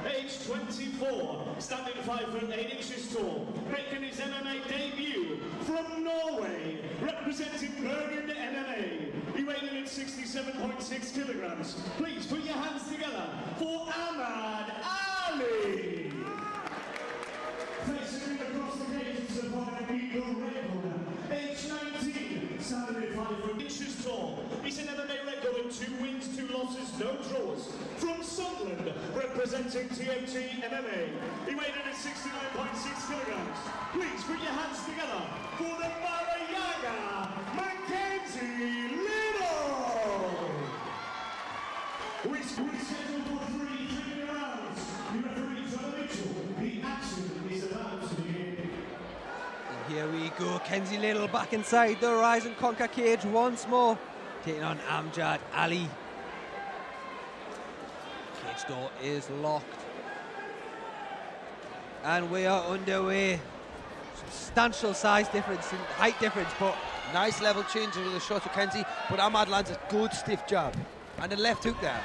Age 24, standing 5'8" tall, making his MMA debut from Norway, representing Bergen MMA. He weighed in at 67.6 kilograms. Please put your hands together for Amjad Ali. Facing across the cage to find an eagle record. Age 19, standing 5'8" tall. He's an MMA record of 2 wins, 2 losses, no draws. From Sunderland, representing TAT MMA. He weighed in at 69.6 kilograms. Please put your hands together for the Malayaga, Mackenzie Liddle. We scheduled for 3 rounds. The referee Trevor Mitchell. The action is about to begin. Here we go, Mackenzie Liddle back inside the Rise and Conquer cage once more, taking on Amjad Ali. Cage door is locked. And we are underway. Substantial size difference and height difference, but nice level change with the shot of Mackenzie, but Amjad lands a good stiff jab. And a left hook there.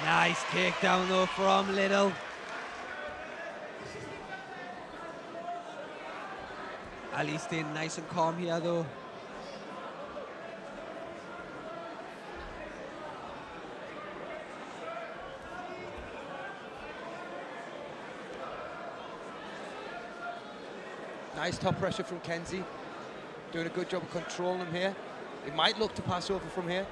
Nice takedown though from Liddle. Ali staying nice and calm here though. Nice top pressure from Mackenzie. Doing a good job of controlling him here. He might look to pass over from here.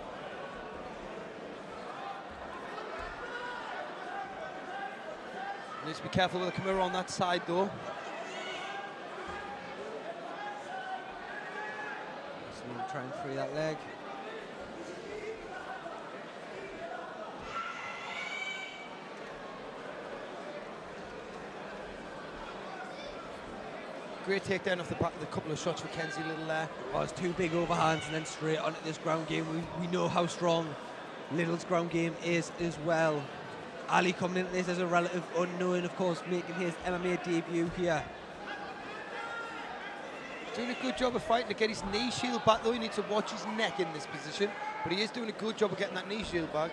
Needs to be careful with the Kimura on that side though. Try and free that leg. Great takedown off the back of the couple of shots for Mackenzie Liddle there. Oh, it's 2 big overhands and then straight onto this ground game. We know how strong Liddle's ground game is as well. Ali coming into this as a relative unknown, of course, making his MMA debut here. Doing a good job of fighting to get his knee shield back though. He needs to watch his neck in this position, but he is doing a good job of getting that knee shield back.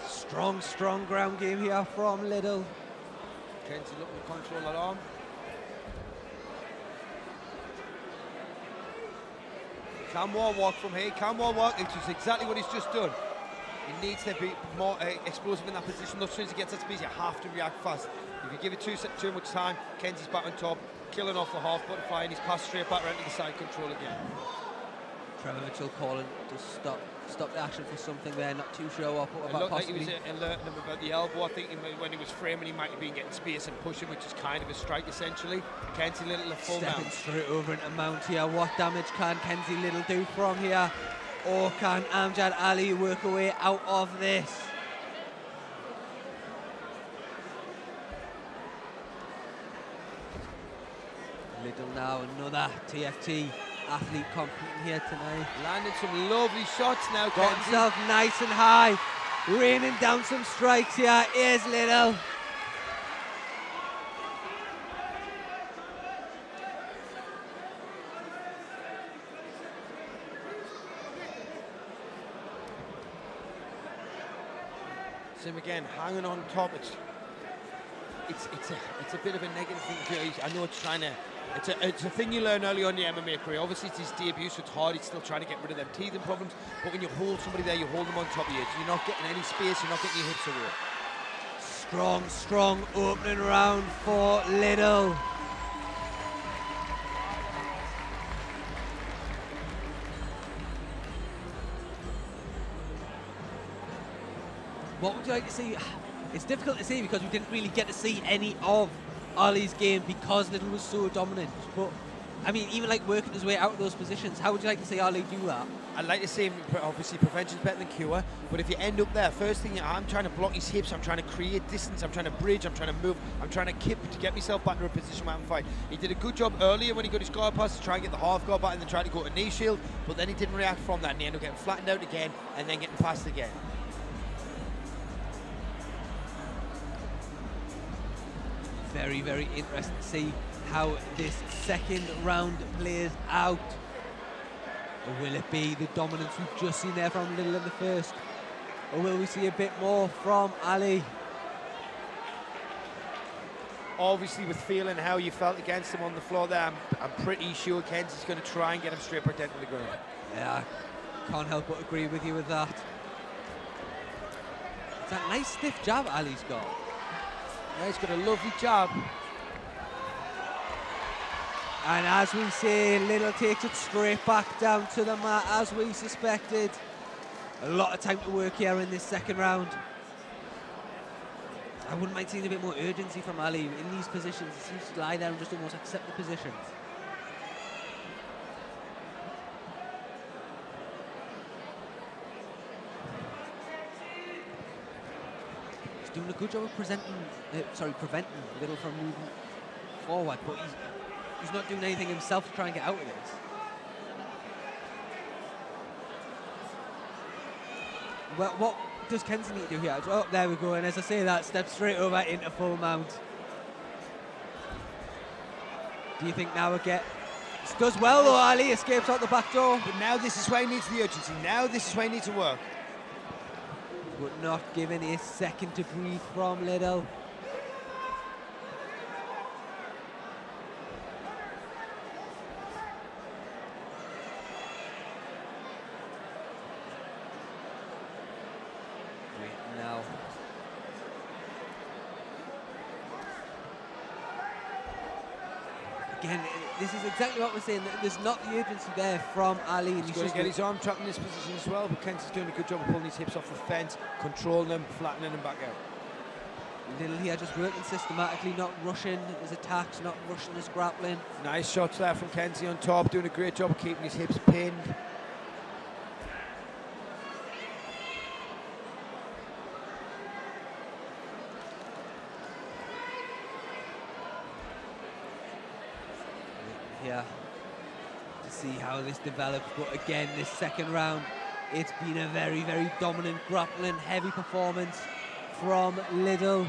Strong ground game here from Liddle. Mackenzie looking to control that arm. Can more walk from here, can more walk, which is exactly what he's just done. He needs to be more explosive in that position. As soon as he gets that speed, you have to react fast. If you give it too much time, Kenzie's back on top, killing off the half butterfly, and he's passed straight back around to the side control again. Trevor Mitchell calling to stop the action for something there, not too sure what It about looked possibly. like he was alerting him about the elbow. I think when he was framing, he might have been getting space and pushing, which is kind of a strike essentially. Mackenzie Liddle a full Stepping mount. straight over into mount here. What damage can Mackenzie Liddle do from here? Or can Amjad Ali work a way out of this? Liddle now, another TFT athlete competing here tonight. Landing some lovely shots now, Got Kenzie. himself nice and high, raining down some strikes here. Here's Liddle. Sim again, hanging on top. It's a bit of a negative thing. I know it's trying to. It's a thing you learn early on in your MMA career. Obviously, it's his debut, so it's hard. He's still trying to get rid of them teething problems. But when you hold somebody there, you hold them on top of you. So you're not getting any space. You're not getting your hips away. Strong opening round for Liddle. What would you like to see? It's difficult to say because we didn't really get to see any of Ali's game because Liddle was so dominant. But I mean, even like working his way out of those positions, how would you like to see Ali do that? I'd like to see him, obviously prevention's better than cure, but if you end up there, first thing, I'm trying to block his hips, I'm trying to create distance, I'm trying to bridge, I'm trying to move, I'm trying to kip to get myself back to a position where I can fight. He did a good job earlier when he got his guard pass to try and get the half guard back and then try to go to knee shield, but then he didn't react from that and he ended up getting flattened out again and then getting passed again. Very, very interesting to see how this second round plays out. Or will it be the dominance we've just seen there from Liddle in the first? Or will we see a bit more from Ali? Obviously, with feeling how you felt against him on the floor there, I'm pretty sure Kenzie's going to try and get him straight back down to the ground. Yeah, can't help but agree with you with that. It's that nice stiff jab Ali's got. Yeah, he's got a lovely jab. And as we say, Liddle takes it straight back down to the mat, as we suspected. A lot of time to work here in this second round. I wouldn't mind seeing a bit more urgency from Ali in these positions. He seems to lie there and just almost accept the positions. He's doing a good job of preventing Liddle from moving forward, but he's not doing anything himself to try and get out of this. Well, what does Kenzie need to do here? Oh, there we go, and as I say that, step straight over into full mount. Do you think now again? Does well though, Ali escapes out the back door. But now this is where he needs the urgency. Now this is where he needs to work. But not given a second to breathe from Liddle. Now. Again, this is exactly what we're saying. There's not the urgency there from Ali. He's going to get his arm trapped in this position as well, but Kenzie's doing a good job of pulling his hips off the fence, controlling them, flattening them back out. Liddle here just working systematically, not rushing his attacks, not rushing his grappling. Nice shots there from Kenzie on top, doing a great job of keeping his hips pinned. Here to see how this develops, but again, this second round, it's been a very, very dominant grappling, heavy performance from Liddle.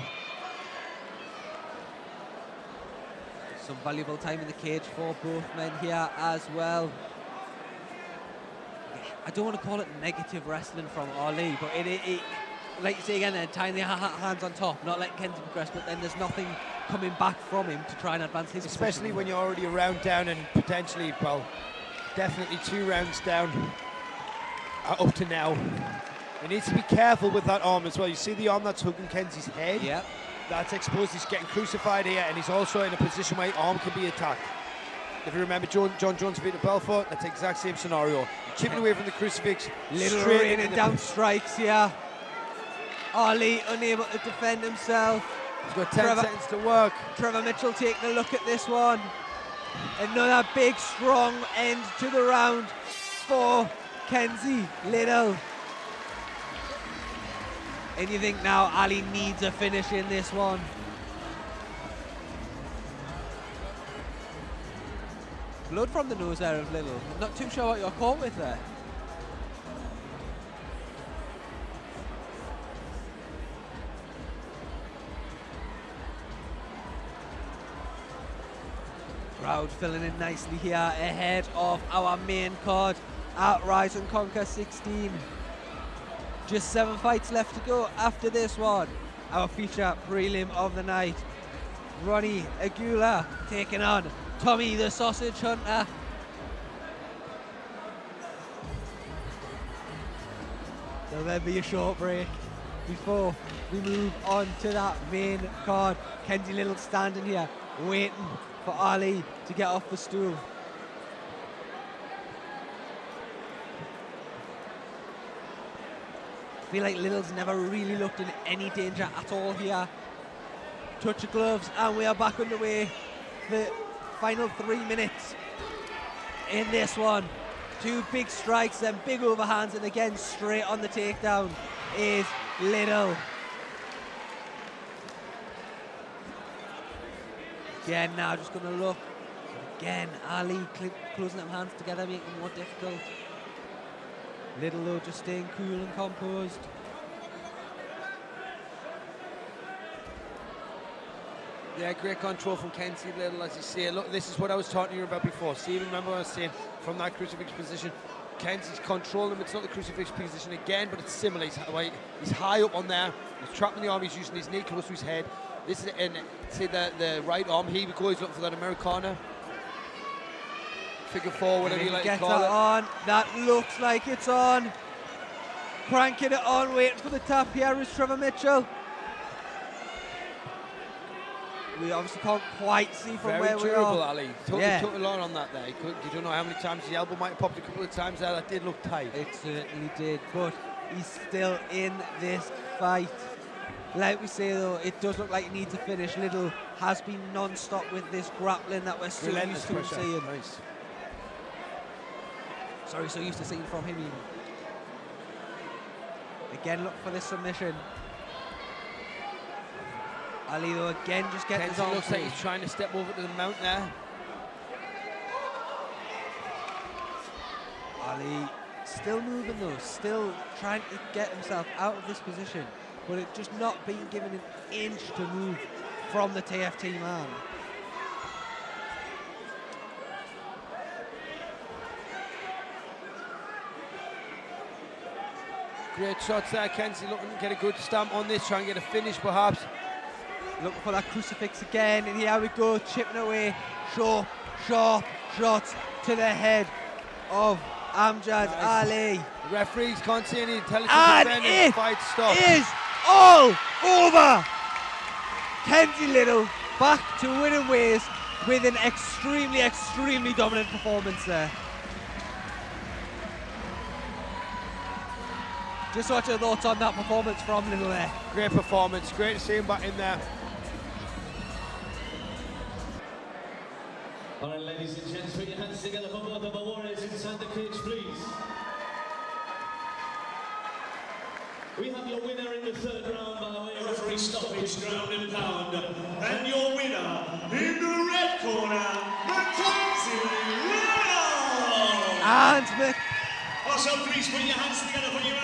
Some valuable time in the cage for both men here as well. I don't want to call it negative wrestling from Ali, but it like you say again, then tying the hands on top, not letting Kenzie progress, but then there's nothing coming back from him to try and advance his Especially position. when you're already a round down and potentially, well, definitely 2 rounds down up to now. He needs to be careful with that arm as well. You see the arm that's hooking Kenzie's head? Yeah. That's exposed. He's getting crucified here, and he's also in a position where his arm can be attacked. If you remember John Jones v. Belfort, that's the exact same scenario. Chipping away from the crucifix. Liddle raining down strikes here. Ali unable to defend himself. He's got 10 seconds to work. Trevor Mitchell taking a look at this one. Another big, strong end to the round for Kenzie Liddle. And you think now Ali needs a finish in this one. Blood from the nose there of Liddle. Not too sure what you're caught with there. Crowd filling in nicely here ahead of our main card at Rise and Conquer 16. Just 7 fights left to go after this one. Our feature prelim of the night. Ronnie Aguilar taking on Tommy the Sausage Hunter. There'll then be a short break before we move on to that main card. Kenzie Liddle standing here waiting for Ali to get off the stool. I feel like Liddle's never really looked in any danger at all here. Touch of gloves, and we are back underway. The final 3 minutes in this one. 2 big strikes, then big overhands, and again straight on the takedown is Liddle. Again now, just going to look. Again, Ali closing them hands together, making it more difficult. Liddle though just staying cool and composed. Yeah, great control from Kenzie Liddle, as you say. Look, this is what I was talking to you about before. See, remember what I was saying from that crucifix position? Mackenzie's controlling him. It's not the crucifix position again, but it's similar. He's high up on there. He's trapping the arm. He's using his knee close to his head. This is in, say, the right arm. Here we go. He's looking for that Americana. Figure four, whatever you like to call it. On. That looks like it's on. Cranking it on, waiting for the tap here is Trevor Mitchell. We obviously can't quite see from where we are. Very durable, Ali. Took a lot on that there. You don't know how many times the elbow might have popped a couple of times there. That did look tight. It certainly did, but he's still in this fight. Like we say though, it does look like he needs to finish. Liddle has been non-stop with this grappling that we're so used to seeing. Nice. Sorry, so used to seeing from him even. Again, look for this submission. Ali though again just getting his arm. Looks like he's trying to step over to the mount there. Ali still moving though, still trying to get himself out of this position, but it just not being given an inch to move from the TFT man. Great shots there, Kenzie looking to get a good stamp on this, try and get a finish perhaps. Looking for that crucifix again, and here we go, chipping away. Sharp shots to the head of Amjad Ali. The referees can't see any intelligence. And it fight stop. Is all over. Mackenzie Liddle back to winning ways with an extremely dominant performance there. Just what your thoughts on that performance from Liddle there? Great performance, great to see him back in there. All right, ladies and gents, put your hands together for both of our warriors inside the cage, please. We have your winner in the third round by way of referee stoppage, ground and pound. And your winner in the red corner, Mackenzie Liddle! And Also, please put your hands together for your